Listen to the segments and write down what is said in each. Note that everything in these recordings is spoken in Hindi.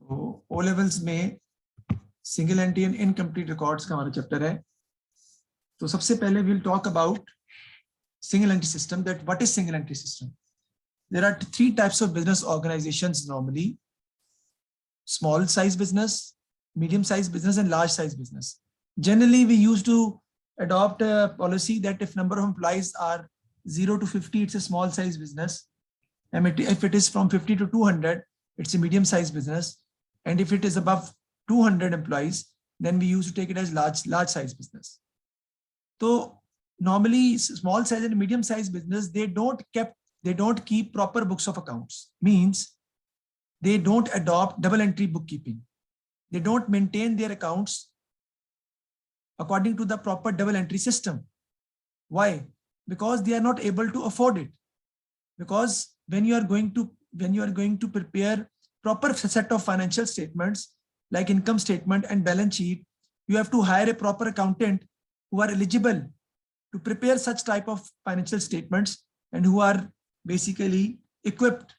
तो ओ लेवल्स में single entry and incomplete records का हमारा चैप्टर है। तो सबसे पहले we will talk about single entry system. That what is single entry system? There are three types of business organizations normally: small size business, medium size business, and large size business. Generally, we used to adopt a policy that if number of employees are 0 to 50, it's a small size business. And if it is from 50 to 200, it's a medium size business. And if it is above 200 employees, then we used to take it as large size business. So normally small size and medium size business, they don't keep proper books of accounts. Means they don't adopt double entry bookkeeping. They don't maintain their accounts according to the proper double entry system. Why? Because they are not able to afford it. Because when you are going to prepare proper set of financial statements like income statement and balance sheet, you have to hire a proper accountant who are eligible to prepare such type of financial statements and who are basically equipped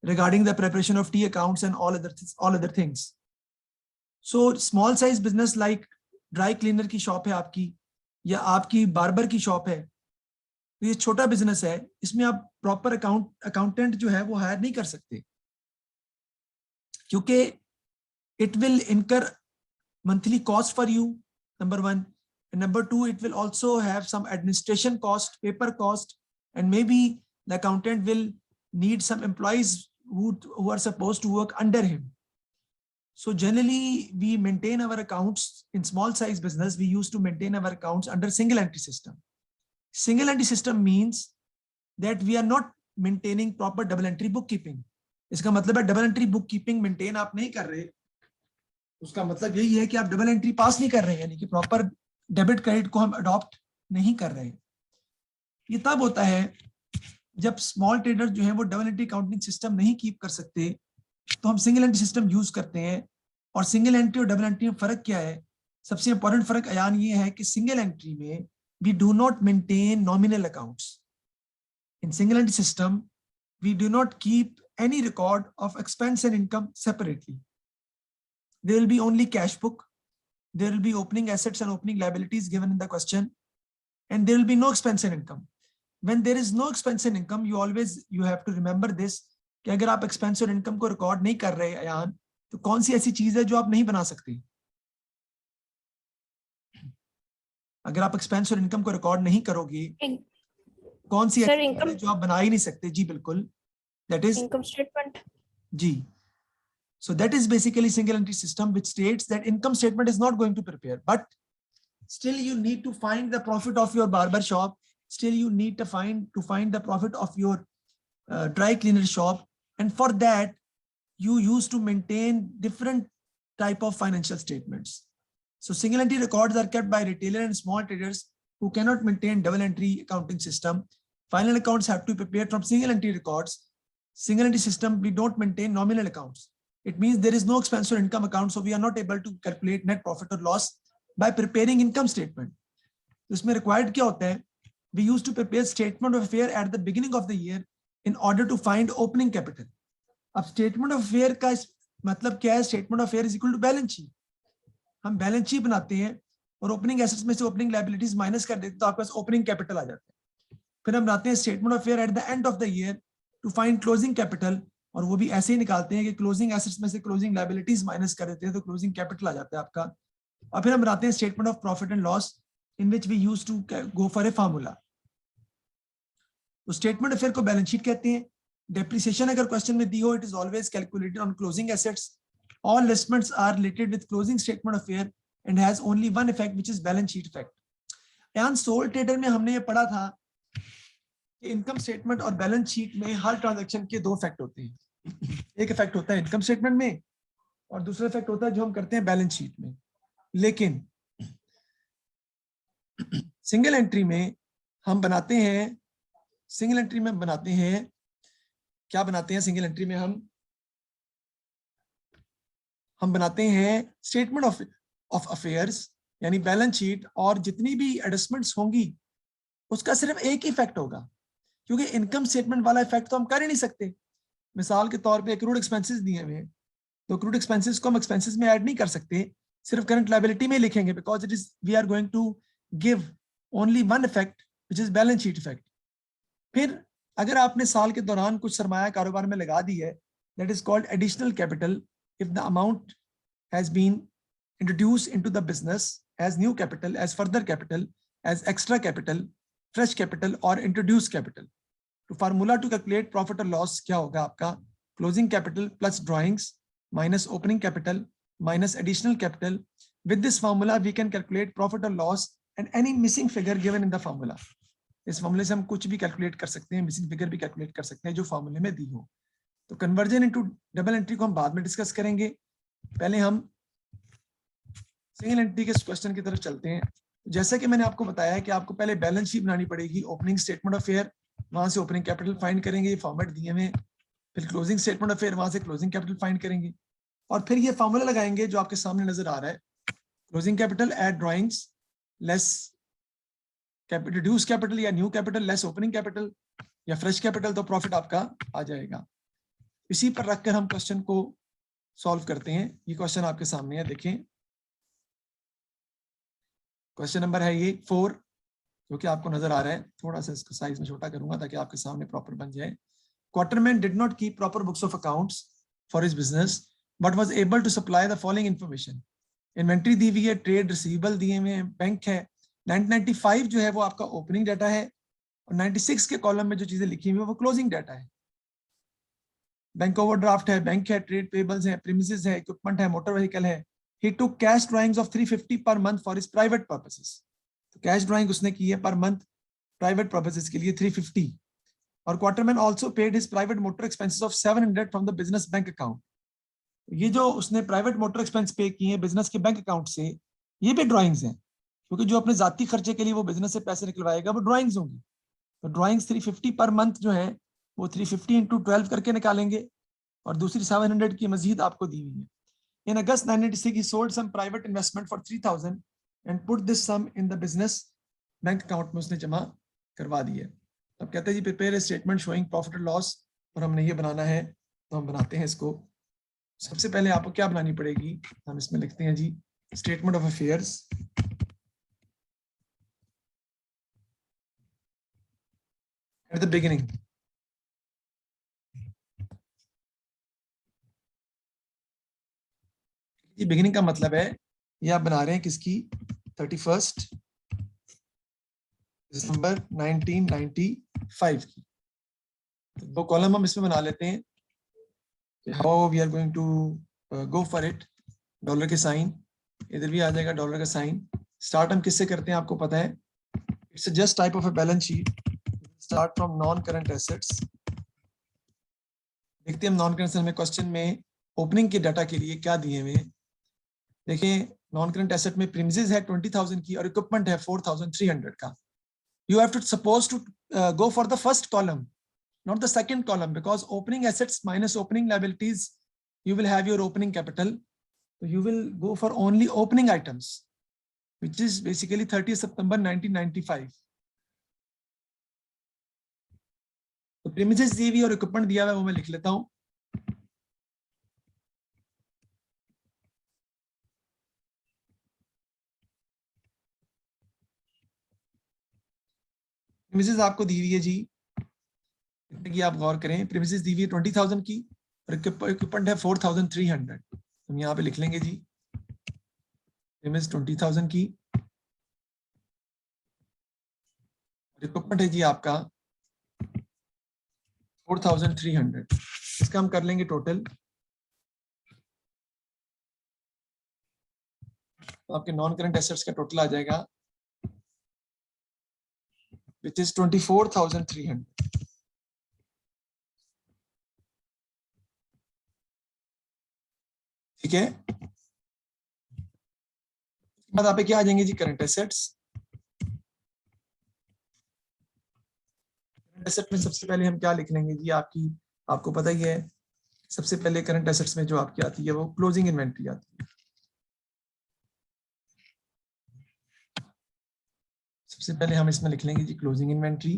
regarding the preparation of T accounts and all other things. So small size business like dry cleaner की शॉप है आपकी या आपकी बार्बर की शॉप है, तो ये छोटा बिजनेस है, इसमें आप प्रॉपर अकाउंटेंट जो है वो हायर नहीं कर सकते, क्योंकि इट विल इनकर monthly cost for you, number one. And number two, it will also have some administration cost, paper cost, and maybe the accountant will need some employees who are supposed to work under him. So generally, we maintain our accounts in small size business. We used to maintain our accounts under single entry system. Single entry system means that we are not maintaining proper double entry bookkeeping. इसका मतलब है double entry book keeping maintain आप नहीं कर रहे, उसका मतलब यही है कि आप डबल एंट्री पास नहीं कर रहे हैं, यानी कि प्रॉपर डेबिट क्रेडिट को हम अडॉप्ट नहीं कर रहे हैं. ये तब होता है जब स्मॉल ट्रेडर जो है वो डबल एंट्री अकाउंटिंग सिस्टम नहीं कीप कर सकते, तो हम सिंगल एंट्री सिस्टम यूज करते हैं. और सिंगल एंट्री और डबल एंट्री में फर्क क्या है? सबसे इंपॉर्टेंट फर्क अयान ये है कि सिंगल एंट्री में we do not maintain nominal accounts. In single entry system we do not keep any record of expense and income separately. There will be only cash book, there will be opening assets and opening liabilities given in the question, and there will be no expense and income. When there is no expense and income, you have to remember this कि अगर आप expense और income को record नहीं कर रहे अयान, तो कौन सी ऐसी चीज है जो आप नहीं बना सकते? अगर आप expense और income को record नहीं करोगे, कौन सी ऐसी चीज है जो आप बना ही नहीं सकते? जी बिल्कुल, that is income statement. G. So that is basically single entry system which states that income statement is not going to prepare, but still you need to find the profit of your barber shop, still you need to find the profit of your dry cleaner shop, and for that you used to maintain different type of financial statements. So single entry records are kept by retailer and small traders who cannot maintain double entry accounting system. Final accounts have to be prepared from single entry records. Single entry system, we don't maintain nominal accounts. It means there is no expense or income account, so we are not able to calculate net profit or loss by preparing income statement. इसमें required क्या होता है? We used to prepare statement of affair at the beginning of the year in order to find opening capital. अब statement of affair का मतलब क्या है? Statement of affair is equal to balance sheet. हम balance sheet बनाते हैं और opening assets में से opening liabilities minus कर देते हैं, तो आपके पास opening capital आ जाता है. फिर हम बनाते हैं statement of affair at the end of the year to find closing capital, और वो भी ऐसे ही निकालते हैं कि closing assets में से closing liabilities minus कर देते हैं तो closing capital आ जाता है आपका. और फिर हम बनाते हैं statement of profit and loss in which we used to go for a formula. तो statement of affair को balance sheet कहते हैं. Depreciation अगर question में दी हो, it is always calculated on closing assets. All investments are related with closing statement of affair and has only one effect, which is balance sheet effect. and sole trader में हमने ये पढ़ा था इनकम स्टेटमेंट और बैलेंस शीट में हर ट्रांजैक्शन के दो इफेक्ट होते हैं. एक इफेक्ट होता है इनकम स्टेटमेंट में और दूसरा इफेक्ट होता है जो हम करते हैं बैलेंस शीट में. लेकिन सिंगल एंट्री में हम बनाते हैं, सिंगल एंट्री में बनाते हैं क्या बनाते हैं? सिंगल एंट्री में हम बनाते हैं स्टेटमेंट ऑफ अफेयर्स, यानी बैलेंस शीट, और जितनी भी एडजस्टमेंट्स होंगी उसका सिर्फ एक ही इफेक्ट होगा, क्योंकि इनकम स्टेटमेंट वाला इफेक्ट तो हम कर ही नहीं सकते. मिसाल के तौर पे एक्रूड एक्सपेंसेस दिए हुए हैं, तो अक्रूड एक्सपेंसेस को हम एक्सपेंसेस में ऐड नहीं कर सकते, सिर्फ करंट लायबिलिटी में लिखेंगे, because it is we are going to give only one effect which is balance sheet effect. फिर अगर आपने साल के दौरान कुछ सरमाया कारोबार में लगा दी है, that is called additional capital, if the amount has been introduced into the business as new capital, as further capital, as extra capital, fresh capital or introduced capital. तो formula to calculate profit or loss क्या होगा आपका? Closing capital plus drawings minus opening capital minus additional capital. With this formula we can calculate profit or loss and any missing figure given in the formula. इस फॉर्मूले से हम कुछ भी कैलकुलेट कर सकते हैं, मिसिंग फिगर भी कैलकुलेट कर सकते हैं जो फॉर्मूले में दी हो। तो कन्वर्जन इनटू डबल एंट्री को हम बाद में डिस्कस करेंगे, पहले हम सिंगल एंट्री के क्वेश्चन की तरफ चलते हैं। जैसा कि मैंने आपको बताया है कि आपको पहले बैलेंस शीट बनानी पड़ेगी, ओपनिंग स्टेटमेंट ऑफ फेयर, वहां से ओपनिंग कैपिटल फाइंड करेंगे, ये फॉर्मेट दिए हुए, फिर क्लोजिंग स्टेटमेंट ऑफ फेयर, वहां से क्लोजिंग कैपिटल फाइंड करेंगे और फिर ये फॉर्मूला लगाएंगे जो आपके सामने नजर आ रहा है, closing capital at drawings less reduce capital या new capital less opening capital या फ्रेश कैपिटल, तो प्रॉफिट आपका आ जाएगा। इसी पर रखकर हम क्वेश्चन को सॉल्व करते हैं। ये क्वेश्चन आपके सामने है, देखें क्वेश्चन नंबर है ये 4 जो कि आपको नजर आ रहा है, थोड़ा सा इसको साइज में छोटा करूंगा ताकि आपके सामने प्रॉपर बन जाए। Quarterman did not keep proper books of accounts for his business but was able to supply the following information. Inventory दी हुई है, ट्रेड रिसीवेबल दिए हुए हैं, बैंक है। 1995 जो है वो आपका ओपनिंग डाटा है और 96 के कॉलम में जो चीजें लिखी हुई है वो क्लोजिंग डाटा है। बैंक ओवरड्राफ्ट है, बैंक है, ट्रेड पेबल्स है, प्रीमिसेस है, इक्विपमेंट है, मोटर व्हीकल है। He took cash drawings of 350 per month for his private purposes. तो कैश ड्राइंग उसने की है पर मंथ प्राइवेट पर्पसेस के लिए 350। और Quarterman also paid his private motor expenses of 700 from the business bank account. ये जो उसने प्राइवेट मोटर एक्सपेंस पे किए हैं बिजनेस के बैंक अकाउंट से, ये भी ड्राइंग्स हैं, क्योंकि जो अपने जाती खर्चे के लिए वो बिजनेस से पैसे निकलवाएगा वो ड्राइंग्स होंगी। तो ड्राइंग्स 350 पर मंथ जो है वो 350 इंटू 12 करके निकालेंगे और दूसरी 700 की मजीद आपको दी हुई है। In August 1996, he sold some private investment for 3,000 and put this sum in the business bank account में उसने जमा करवा दी है। अब कहते हैं जी prepare a statement showing profit और लॉस, और हमने ये बनाना है तो हम बनाते हैं इसको। सबसे पहले आपको क्या बनानी पड़ेगी, हम इसमें लिखते हैं जी statement of affairs. At the beginning ये बिगिनिंग का मतलब है ये आप बना रहे हैं किसकी, 31 दिसंबर 1995 की। दो कॉलम हम इसमें बना लेते हैं, how we are going to go for it. Dollar के साइन, इधर भी आ जाएगा डॉलर का साइन। स्टार्ट हम किससे करते हैं आपको पता है, it's just type of a balance sheet. Start from non current assets. देखते हैं हम नॉन करंट एसेट में क्वेश्चन में ओपनिंग के डाटा के लिए क्या दिए हुए हैं। देखिए नॉन करंट एसेट में प्रीमिसेस है 20,000 की और इक्विपमेंट है 4,300 का। You have to supposed to go for the first column, not the second column, because opening assets minus opening liabilities, you will have your opening capital. So you will go for only opening items, which is basically 30 September 1995. तो प्रीमिसेस दी हुई और इक्विपमेंट दिया हुआ है वो मैं लिख लेता हूं। प्रीमिसेस आपको दी हुई है जी, की आप गौर करें, प्रीमिसेस दी हुई है 20,000 की और इक्विपमेंट है 4,300। हम यहाँ पे लिख लेंगे जी प्रीमिस 20,000 की, इक्विपमेंट है जी आपका 4,300। इसका हम कर लेंगे टोटल, तो आपके नॉन करंट एसेट्स का टोटल आ जाएगा विच इज 24,300। ठीक है, बाद आप क्या आ जाएंगे जी करंट एसेट्स। करंट एसेट में सबसे पहले हम क्या लिख लेंगे जी, आपको पता ही है सबसे पहले करंट एसेट्स में जो आपकी आती है वो क्लोजिंग इन्वेंट्री आती है। सबसे पहले हम इसमें लिख लेंगे जी क्लोजिंग इन्वेंट्री।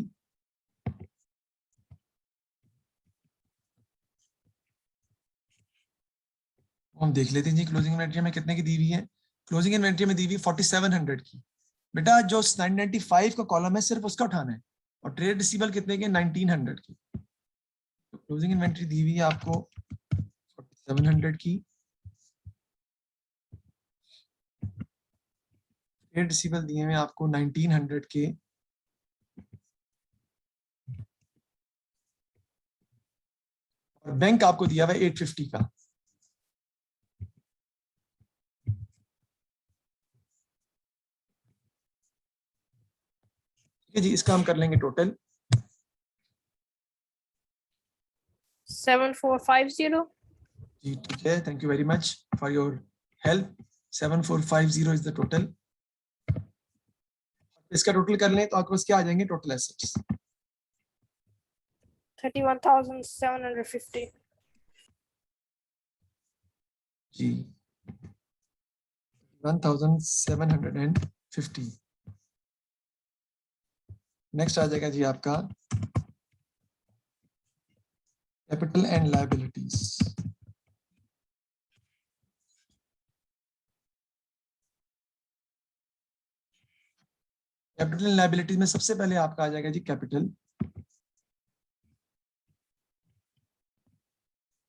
हम देख लेते हैं जी क्लोजिंग इन्वेंट्री में कितने की दी हुई है। क्लोजिंग इन्वेंट्री में दी हुई 4700 की। बेटा जो 995 का कॉलम है सिर्फ उसका उठाना है, और ट्रेड रिसीवेबल कितने के 1900 की। तो क्लोजिंग इन्वेंट्री दी हुई है आपको 4700 की, ट्रेड रिसीवेबल दिए हुए आपको 1900 के, और बैंक आपको दिया हुआ है 850 का। ठीक है जी, इसका हम कर लेंगे टोटल 7450। जी ठीक है, thank you very much for your help. 7450 is the total. इसका टोटल कर लें तो आपके पास क्या आ जाएंगे टोटल एसेट्स? 31,750। जी 1750। नेक्स्ट आ जाएगा जी आपका capital and liabilities. Capital and liabilities में सबसे पहले आपका आ जाएगा जी कैपिटल।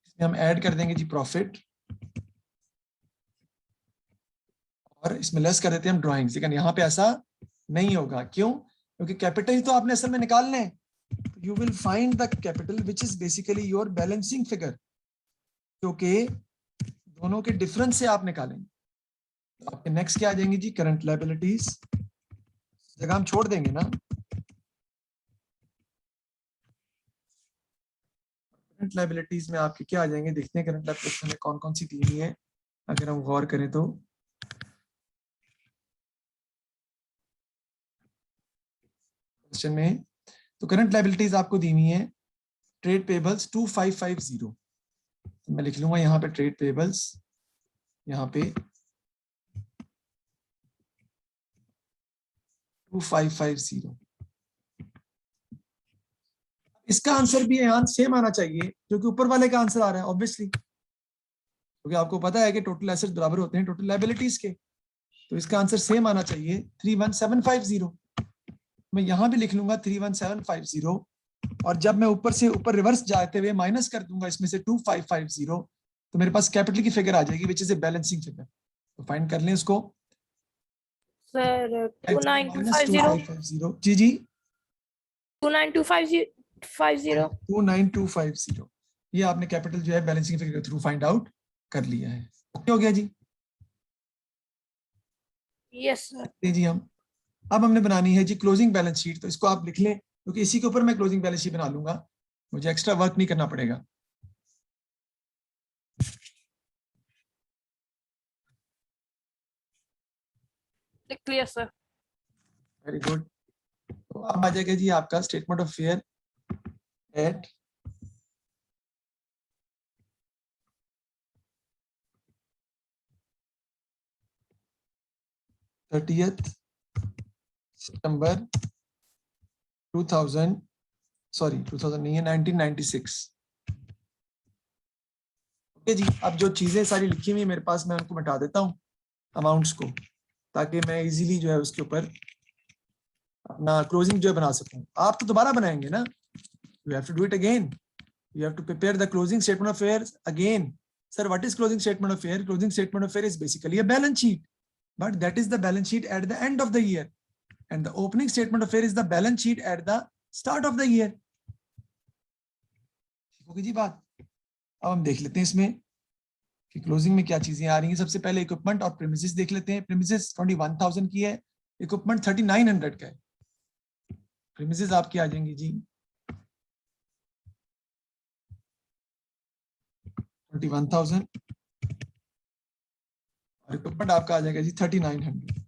इसमें हम ऐड कर देंगे जी प्रॉफिट, और इसमें लेस कर देते हैं हम ड्राइंग्स। लेकिन यहाँ पे ऐसा नहीं होगा, क्यों? क्योंकि कैपिटल ही तो आपने असल में निकालना है। You will find the capital which is basically your balancing figure, क्योंकि दोनों के डिफरेंस से आप निकालेंगे। तो आपके नेक्स्ट क्या आ जाएंगे जी करंट लायबिलिटीज, जगह हम छोड़ देंगे ना। करंट लायबिलिटीज में आपके क्या आ जाएंगे, देखते हैं करंट लायबिलिटीज में कौन कौन सी दी हुई है। अगर हम गौर करें तो क्वेश्चन में, तो करंट लायबिलिटीज आपको दी हुई है ट्रेड पेबल्स 2550। तो मैं लिख लूंगा यहाँ पे ट्रेड पेबल्स, यहाँ पे 2550। इसका आंसर भी यहाँ सेम आना चाहिए क्योंकि ऊपर वाले का आंसर आ रहा है ऑब्वियसली, क्योंकि आपको पता है कि टोटल एसेट्स बराबर होते हैं टोटल लायबिलिटीज के। तो इसका आंसर सेम आना चाहिए 31750। मैं यहाँ भी लिख लूंगा 31750, और जब मैं ऊपर से ऊपर रिवर्स जाते हुए माइनस कर दूंगा इसमें से 2550, तो मेरे पास कैपिटल की फिगर आ जाएगी which is a balancing figure. तो फाइंड कर लें इसको सर 29250। जी जी 29250। 29250, ये आपने कैपिटल जो है बैलेंसिंग फिगर के थ्रू फाइंड आउट कर लिया है। ओके हो गया जी? Yes sir. जी हम अब हमने बनानी है जी क्लोजिंग बैलेंस शीट। तो इसको आप लिख लें क्योंकि इसी के ऊपर मैं क्लोजिंग बैलेंस शीट बना लूंगा, मुझे एक्स्ट्रा वर्क नहीं करना पड़ेगा। लिख लिया सर। Very good. तो अब आ जाएगा जी आपका statement of fair eight September 2000, sorry 2000 नहीं है 1996। ओके जी, अब जो चीजें सारी लिखी हुई मेरे पास मैं उनको मिटा देता हूँ अमाउंट्स को, ताकि मैं इजीली जो है उसके ऊपर अपना क्लोजिंग जो है बना सकूं। आप तो दोबारा बनाएंगे ना, you have to do it again, you have to prepare the closing statement of affairs again. Sir, what is closing statement of affairs? Closing statement of affairs is basically a balance sheet, but that is the balance sheet at the end of the year, and the opening statement of affairs is the balance sheet at the start of the year. ठीक होगी जी बात? अब हम देख लेते हैं इसमें कि क्लोजिंग में क्या चीजें आ रही हैं। सबसे पहले इक्विपमेंट और प्रीमिसेस देख लेते हैं। प्रीमिसेस 21,000 की है, इक्विपमेंट 3900 का है। प्रीमिसेस आपकी आ जाएंगी जी 21,000, और इक्विपमेंट आपका आ जाएगा जी 3900।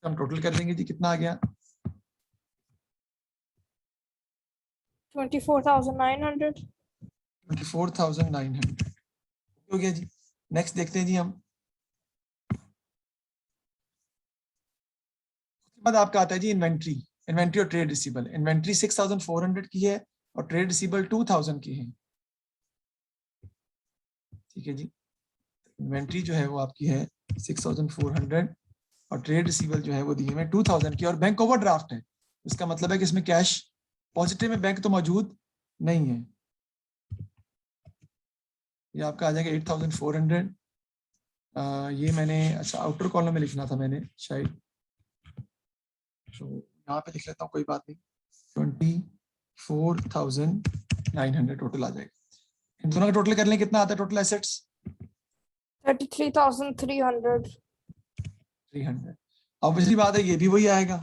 हम टोटल कर देंगे जी, कितना आ गया 24,900। 24,900 हो गया जी। नेक्स्ट देखते हैं जी हम। उसके बाद आपका आता है जी इन्वेंट्री, इन्वेंट्री और ट्रेड रिसीवेबल। इन्वेंट्री 6,400 की है, और ट्रेड रिसीवेबल 2000 की है, ठीक है जी। इन्वेंट्री जो है वो आपकी है 6400 और ट्रेड रिसीवेबल जो है वो दी है 2000 की और बैंक ओवरड्राफ्ट है। इसका मतलब है कि इसमें कैश पॉजिटिव में बैंक तो मौजूद नहीं है। ये आपका आ जाएगा 8400। ये मैंने अच्छा आउटर कॉलम में लिखना था मैंने शायद, तो यहाँ पे लिख लेता हूँ, कोई बात नहीं। 24,900 टोटल आ जाएगा। इन दोनों का टोटल कर लें, कितना आता है टोटल एसेट्स? 33,300। 300। ऑब्वियसली बात है, ये भी वही आएगा।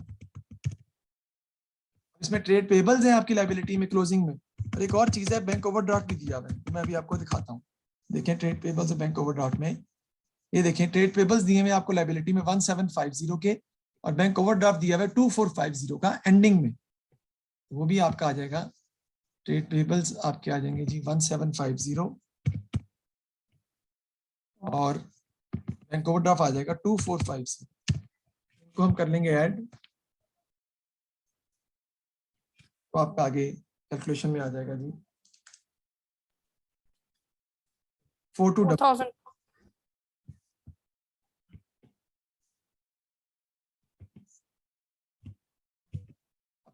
इसमें ट्रेड पेबल्स हैं आपकी लायबिलिटी में क्लोजिंग में, और एक और चीज है बैंक ओवरड्राफ्ट भी दिया हुआ है, तो मैं अभी आपको दिखाता हूँ। देखें ट्रेड पेबल्स बैंक ओवरड्राफ्ट में, ये देखें ट्रेड पेबल्स दिए हुए आपको लायबिलिटी में 1750 के, और बैंक ओवरड्राफ्ट दिया हुआ है 2450 का एंडिंग में, वो भी आपका आ जाएगा। ट्रेड पेबल्स आपके आ जाएंगे जी 1750 और बैंक ओवरड्राफ्ट आ जाएगा 2450। इनको हम कर लेंगे ऐड, तो आपका आगे कैलकुलेशन में आ जाएगा जी 4,000।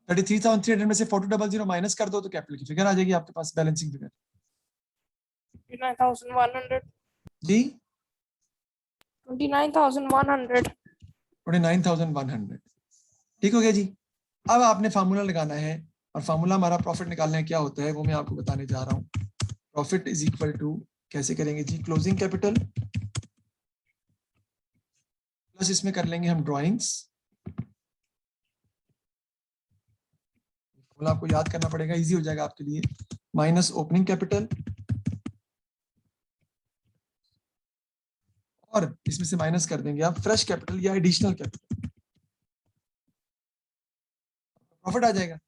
33,300 में से 4200 माइनस कर दो तो कैपिटल की फिगर आ जाएगी आपके पास, बैलेंसिंग फिगर 29,100। जी 29,100। 29,100। ठीक हो गया जी। अब आपने फार्मूला लगाना है, और फार्मूला हमारा प्रॉफिट निकालना है, क्या होता है वो मैं आपको बताने जा रहा हूँ। प्रॉफिट इज इक्वल टू, कैसे करेंगे जी, क्लोजिंग कैपिटल प्लस इसमें कर लेंगे हम ड्राइंग्स, फॉर्मूला आपको याद करना पड़ेगा, इजी हो जाएगा आपके लिए, माइनस ओपनिंग कैपिटल, और इसमें से माइनस कर देंगे आप फ्रेश कैपिटल या एडिशनल कैपिटल, प्रॉफिट आ जाएगा।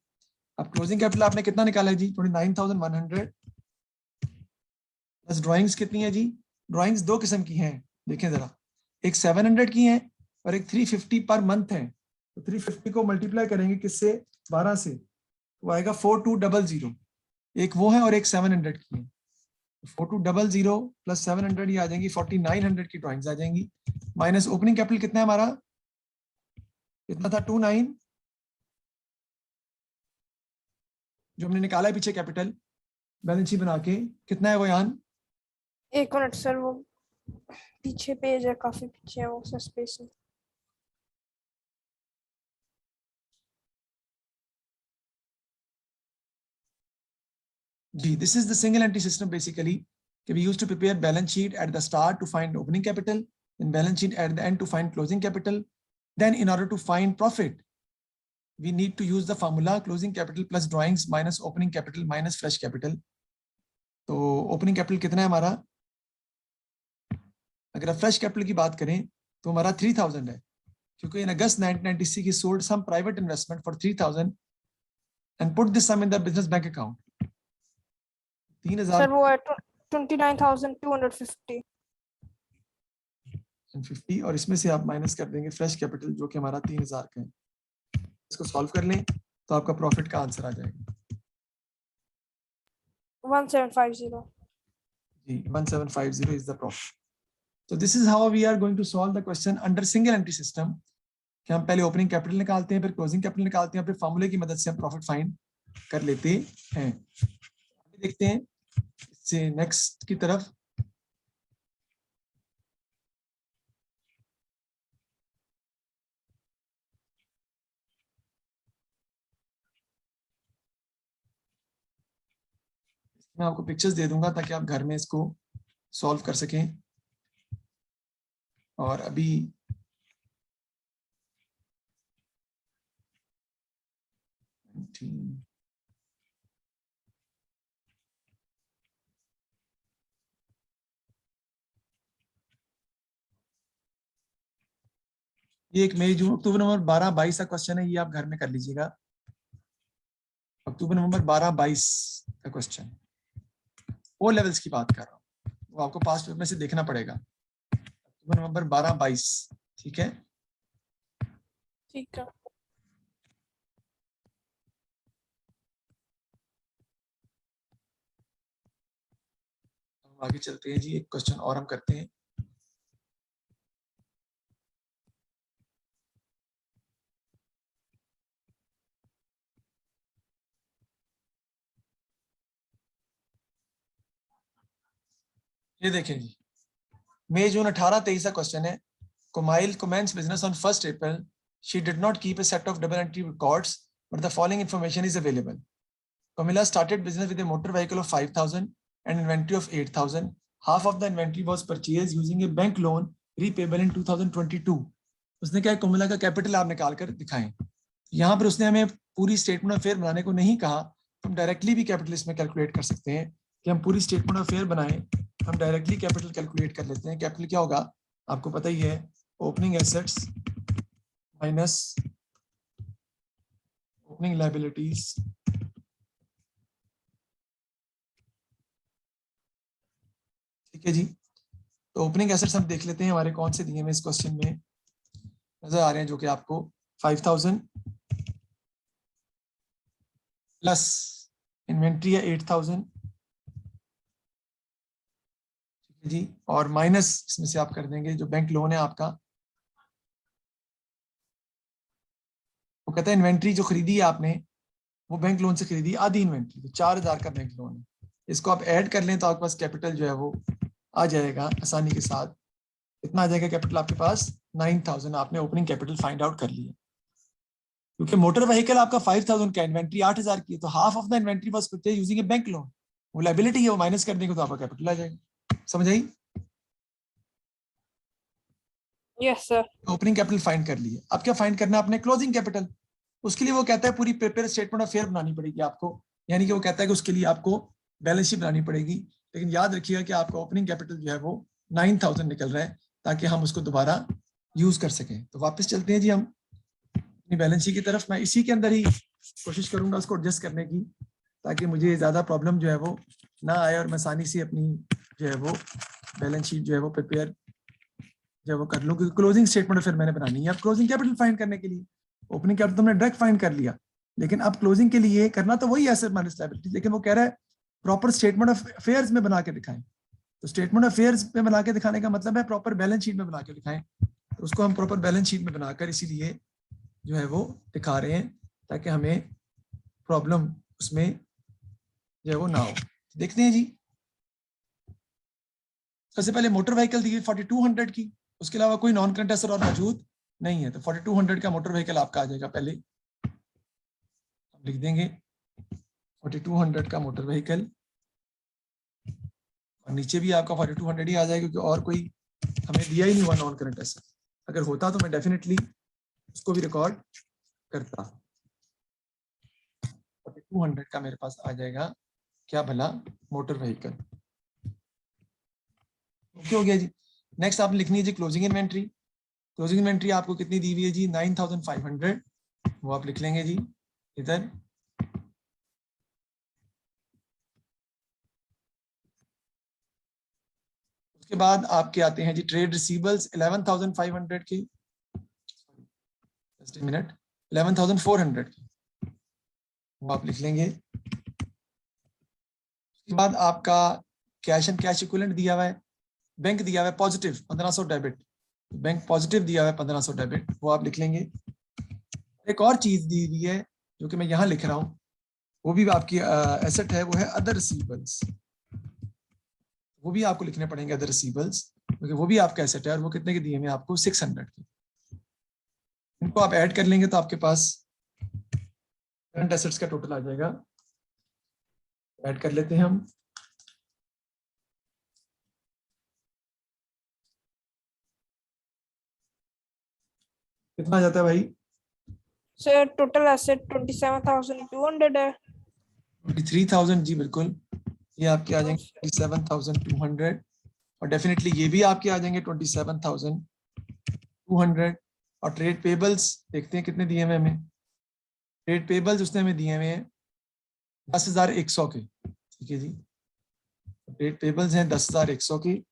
अब क्लोजिंग कैपिटल आपने कितना निकाला है जी, 29,100 प्लस ड्राइंग्स कितनी है जी, ड्राइंग्स दो किस्म की हैं, देखें जरा, एक 700 की है और एक 350 पर मंथ है। तो 350 को मल्टीप्लाई करेंगे किससे, 12 से, वो आएगा 4200। एक वो है और एक 700 की है। 4200 प्लस 700 ये आ जाएंगी 4900 की ड्राइंग्स आ जाएंगी, माइनस ओपनिंग कैपिटल कितना है हमारा, कितना था 29, जो हमने निकाला है पीछे कैपिटल बैलेंस शीट बना के, कितना है वो यान? एक मिनट सर, वो पीछे पेज है, काफी पीछे है वो सर, स्पेस में। जी, this is the single entry system basically. We used to prepare balance sheet at the start to find opening capital, then balance sheet at the end to find closing capital. Then in order to find profit, we need to use the formula closing capital plus drawings minus opening capital minus fresh capital. तो opening capital कितना है हमारा, अगर फ्रेश कैपिटल की बात करें तो हमारा 3000 है, क्योंकि in August 1996 he sold some private investment for 3000 and put this sum in the business bank account. 3000 sir वो है 29,250 और इसमें से आप माइनस कर देंगे फ्रेश कैपिटल जो कि हमारा 3000 का है। इसको सॉल्व कर लें तो आपका प्रॉफिट का आंसर आ जाएगा 1750। जी 1750 is the profit. So this is how we are going to solve the question under single entry system, कि हम पहले ओपनिंग कैपिटल निकालते हैं, फिर क्लोजिंग कैपिटल निकालते हैं, फिर फार्मूले की मदद से हम प्रॉफिट फाइंड कर लेते हैं। देखते हैं इससे नेक्स्ट की तरफ। मैं आपको पिक्चर्स दे दूंगा ताकि आप घर में इसको सॉल्व कर सकें। और अभी ये एक मई जून अक्टूबर नवंबर 12-22 का क्वेश्चन है, ये आप घर में कर लीजिएगा। अक्टूबर नवंबर 12-22 का क्वेश्चन, ओ लेवल्स की बात कर रहा हूँ, वो आपको पास्ट पेपर में से देखना पड़ेगा। अक्टूबर नवंबर 12-22, ठीक है। ठीक है। आगे चलते हैं जी, एक क्वेश्चन और हम करते हैं। ये देखें जी, मई जून 18-23 का क्वेश्चन है। Kumail commenced business on 1st April. She did not keep a set of double entry records, but the following information is available. Kamila started business with a motor vehicle of 5,000 and inventory of 8,000. Half of the inventory was purchased using a bank loan repayable in 2022. उसने क्या कुमिला का कैपिटल आप निकाल कर दिखाएं। यहाँ पर उसने हमें पूरी स्टेटमेंट ऑफ फेयर बनाने को नहीं कहा, हम डायरेक्टली भी कैपिटल इसमें कैलकुलेट कर सकते हैं कि हम पूरी स्टेटमेंट ऑफ फेयर बनाएं, हम डायरेक्टली कैपिटल कैलकुलेट कर लेते हैं। कैपिटल क्या होगा आपको पता ही है, opening assets minus opening liabilities ठीक है जी। तो ओपनिंग एसेट्स हम देख लेते हैं हमारे कौन से दिए हुए इस क्वेश्चन में नजर आ रहे हैं, जो कि आपको 5,000 प्लस इन्वेंट्री है 8,000 ठीक है जी, और माइनस इसमें से आप कर देंगे जो बैंक लोन है आपका। वो कहता है इन्वेंट्री जो खरीदी है आपने वो बैंक लोन से खरीदी आधी इन्वेंट्री, तो 4,000 का बैंक लोन है। इसको आप ऐड कर लें तो आपके पास कैपिटल जो है वो आ जाएगा आसानी के साथ। कितना आ जाएगा कैपिटल आपके पास 9,000। आपने ओपनिंग कैपिटल फाइंड आउट कर लिया। क्योंकि मोटर व्हीकल आपका 5,000 का, इन्वेंट्री 8,000 की है, तो half of the inventory was purchase using A bank loan. वो लायबिलिटी है, वो माइनस कर देंगे तो आपका कैपिटल आ जाएगा। समझ आई? Yes sir. Opening capital find कर लिया। अब क्या फाइंड करना है आपने? Closing capital. उसके लिए वो कहता है पूरी प्रिपेयर स्टेटमेंट ऑफ फेयर बनानी पड़ेगी आपको, यानी कि वो कहता है कि उसके लिए आपको बैलेंस शीट बनानी पड़ेगी। लेकिन याद रखिएगा कि आपका ओपनिंग कैपिटल जो है वो 9,000 निकल रहा है, ताकि हम उसको दोबारा यूज कर सकें। तो वापस चलते हैं जी हम अपनी बैलेंस शीट की तरफ। मैं इसी के अंदर ही कोशिश करूंगा उसको एडजस्ट करने की, ताकि मुझे ज्यादा प्रॉब्लम जो है वो ना आए और मैं आसानी से अपनी जो है वो बैलेंस शीट जो है वो प्रिपेयर जो है वो कर लूँ। क्योंकि क्लोजिंग स्टेटमेंट फिर मैंने बनानी है। अब क्लोजिंग कैपिटल फाइंड करने के लिए ओपनिंग कैपिटल तुमने डायरेक्ट फाइंड कर लिया, लेकिन अब क्लोजिंग के लिए करना तो वही एसेट माइनस लायबिलिटी, लेकिन वो कह रहा है प्रॉपर स्टेटमेंट ऑफ अफेयर्स में बना के दिखाएं। तो स्टेटमेंट ऑफ अफेयर्स में बना के दिखाने का मतलब है प्रॉपर बैलेंस शीट में बना के दिखाएं। तो उसको हम प्रॉपर बैलेंस शीट में बनाकर इसीलिए जो है वो दिखा रहे हैं, ताकि हमें प्रॉब्लम उसमें जो है वो ना हो। देखते हैं जी। सबसे पहले मोटर व्हीकल दी 4,200 की, उसके अलावा कोई नॉन करंट एसेट और मौजूद नहीं है, तो 4,200 का मोटर व्हीकल आपका आ जाएगा। पहले हम लिख देंगे 4,200 का मोटर व्हीकल, और नीचे भी आपका 4,200 ही आ जाएगा, क्योंकि और कोई हमें दिया ही नहीं हुआ नॉन करंट एसेट। अगर होता तो मैं डेफिनेटली उसको भी रिकॉर्ड करता। 4,200 का मेरे पास आ जाएगा क्या भला मोटर व्हीकल। ओके हो गया जी। नेक्स्ट आपने लिखनी है जी क्लोजिंग इन्वेंट्री। क्लोजिंग इन्वेंट्री आपको कितनी दी हुई है जी? 9,500। वो आप लिख लेंगे जी इधर। उसके बाद आपके आते हैं जी ट्रेड रिसीवेबल्स 11,500 की, जस्ट मिनट, 11,400 की, वो आप लिख लेंगे। उसके बाद आपका कैश एंड कैश इक्विवेलेंट दिया हुआ है, बैंक दिया हुआ है पॉजिटिव 1,500 डेबिट, बैंक पॉजिटिव दिया हुआ है 1,500 डेबिट, वो आप लिख लेंगे। एक और चीज दी हुई है जो कि मैं यहाँ लिख रहा हूँ, वो भी आपकी एसेट है, वो है अदर रिसीवेबल्स। वो भी आपको लिखने पड़ेंगे अदर रिसीवेबल्स, क्योंकि वो भी आपका एसेट है, और वो कितने के दिए हैं आपको? 600 के। इनको आप ऐड कर लेंगे तो आपके पास करंट एसेट्स का टोटल आ जाएगा। ऐड कर लेते हैं हम। कितना आ जाता है भाई? सर टोटल एसेट 27,200 है। 23,000 जी बिल्कुल, ये आपके आ जाएंगे 27,200, और डेफिनेटली ये भी आपके आ जाएंगे 27,200। और ट्रेड पेबल्स देखते हैं कितने दिए हुए हमें। ट्रेड पेबल्स उसने हमें दिए हुए हैं 10,100 के, ठीक है जी। ट्रेड पेबल्स हैं 10,100 की,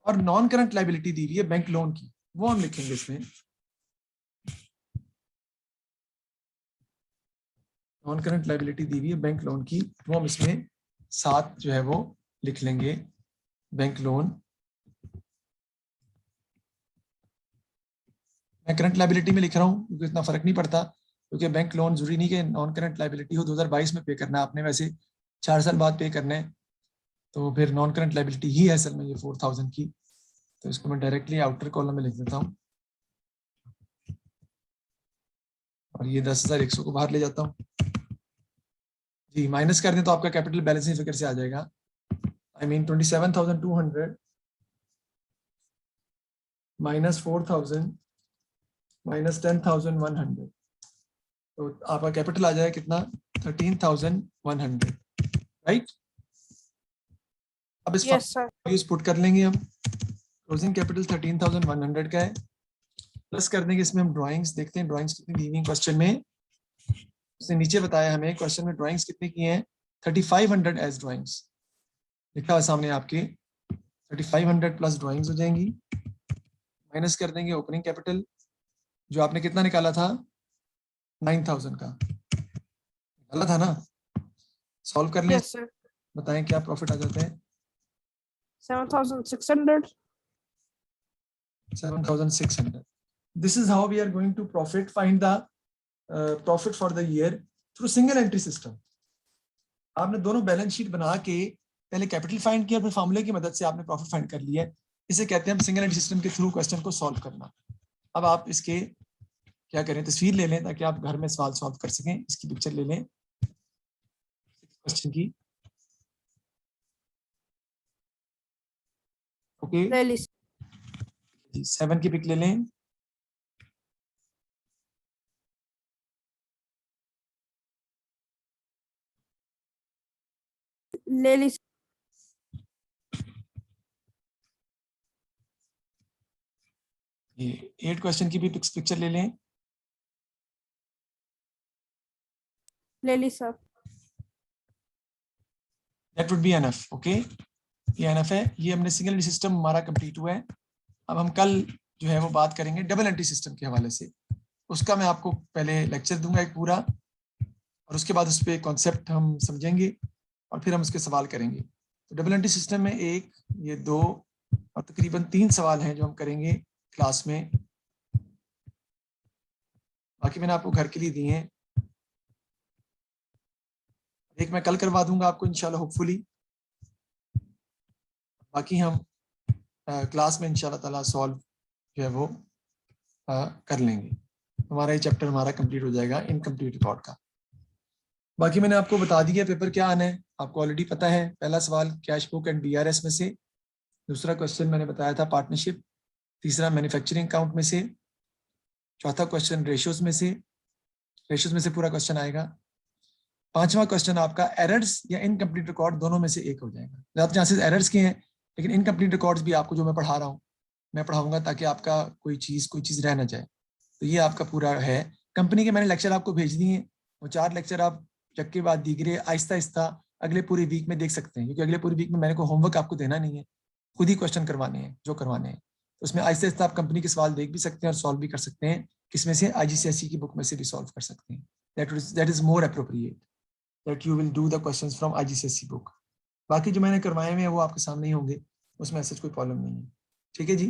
और नॉन करंट लायबिलिटी दी हुई है बैंक लोन की, वो हम लिखेंगे इसमें। नॉन करंट लायबिलिटी दी हुई है बैंक लोन की, वो हम इसमें साथ जो है वो लिख लेंगे बैंक लोन। मैं करंट लायबिलिटी में लिख रहा हूँ क्योंकि इतना फर्क नहीं पड़ता, क्योंकि बैंक लोन जरूरी नहीं कि नॉन करंट लायबिलिटी हो। 2022 में पे करना है आपने, वैसे 4 साल बाद पे करना है, तो फिर नॉन करंट लायबिलिटी ही है असल में ये 4000 की। तो इसको मैं डायरेक्टली आउटर कॉलम में लिख देता हूँ और ये 10,100 को बाहर ले जाता हूँ जी। माइनस कर दें तो आपका कैपिटल बैलेंसिंग फिगर से आ जाएगा, आई मीन 27,200 माइनस 4,000 माइनस 10,100, तो आपका कैपिटल आ जाएगा कितना, 13,100, राइट। अब इस वैल्यूज पुट कर लेंगे हम। क्लोजिंग कैपिटल 13,100 का है, प्लस कर देंगे इसमें हम ड्राइंग्स। देखते हैं ड्राइंग्स कितनी दी हुई क्वेश्चन में। उसने नीचे बताया हमें क्वेश्चन में ड्राइंग्स कितने की हैं, 3500 एज ड्राइंग्स लिखा है सामने आपके। 3500 प्लस ड्राइंग्स हो जाएंगी, माइनस कर देंगे ओपनिंग कैपिटल जो आपने कितना निकाला था, 9,000 का निकाला था ना। सॉल्व कर लें। yes, बताएं क्या प्रॉफिट आ जाते हैं। 7,600. 7,600. This is how we are going to find the profit for the year through single entry system. आपने दोनों बैलेंस शीट बना के पहले कैपिटल फाइंड किया, फिर फॉर्मूले की मदद से आपने प्रॉफिट फाइंड कर लिया। इसे कहते हैं हम सिंगल एंट्री सिस्टम के थ्रू क्वेश्चन को सॉल्व करना। अब आप इसके क्या करें, तस्वीर ले लें ताकि आप घर में सवाल सॉल्व कर सकें। इसकी पिक्चर ले लें क्वेश्चन की। ओके जी, 7 की पिक ले लें। ले ली। ये 8 क्वेश्चन की भी पिक्चर ले लें। ले ली sir. That would be enough. Okay, ये एनएफ है। ये हमने सिंगल एंट्री सिस्टम हमारा कंप्लीट हुआ है। अब हम कल जो है वो बात करेंगे डबल एंट्री सिस्टम के हवाले से। उसका मैं आपको पहले लेक्चर दूंगा एक पूरा, और उसके बाद उस पर कॉन्सेप्ट हम समझेंगे और फिर हम उसके सवाल करेंगे। तो डबल एंट्री सिस्टम में एक, ये 2 और तकरीबन 3 सवाल हैं जो हम करेंगे क्लास में। बाकी मैंने आपको घर के लिए दिए हैं, एक मैं कल करवा दूंगा आपको इंशाल्लाह होपफुली। बाकी हम क्लास में इंशाल्लाह ताला सॉल्व जो है वो कर लेंगे। हमारा ये चैप्टर हमारा कंप्लीट हो जाएगा इनकम्प्लीट रिकॉर्ड का। बाकी मैंने आपको बता दिया पेपर क्या आना है, आपको ऑलरेडी पता है। पहला सवाल कैश बुक एंड बीआरएस में से, दूसरा क्वेश्चन मैंने बताया था पार्टनरशिप, तीसरा मैन्युफैक्चरिंग अकाउंट में से, चौथा क्वेश्चन रेशियोज में से पूरा क्वेश्चन आएगा। पांचवा क्वेश्चन आपका एरर्स या इनकम्प्लीट रिकॉर्ड दोनों में से एक हो जाएगा। ज़्यादा चांसेस एरर्स के हैं, लेकिन इनकम्प्लीट रिकॉर्ड्स भी आपको जो मैं पढ़ा रहा हूँ मैं पढ़ाऊंगा ताकि आपका कोई चीज़ रह ना जाए। तो ये आपका पूरा है। कंपनी के मैंने लेक्चर आपको भेज दिए हैं, वो 4 लेक्चर आप चक के बाद दीगरे आहिस्ता आहिस्ता अगले पूरी वीक में देख सकते हैं, क्योंकि अगले पूरी वीक में मैंने कोई होमवर्क आपको देना नहीं है, खुद ही क्वेश्चन करवाने हैं जो करवाने हैं। तो उसमें आहिस्ता आहिस्ता आप कंपनी के सवाल देख भी सकते हैं और सॉल्व भी कर सकते हैं। किसमें से, IGCSE की बुक में से भी सॉल्व कर सकते हैं। That is more appropriate that you will do the questions from IGCSE book. बाकी जो मैंने करवाए हुए हैं वो आपके सामने ही होंगे, उसमें ऐसा कोई प्रॉब्लम नहीं है। ठीक है जी।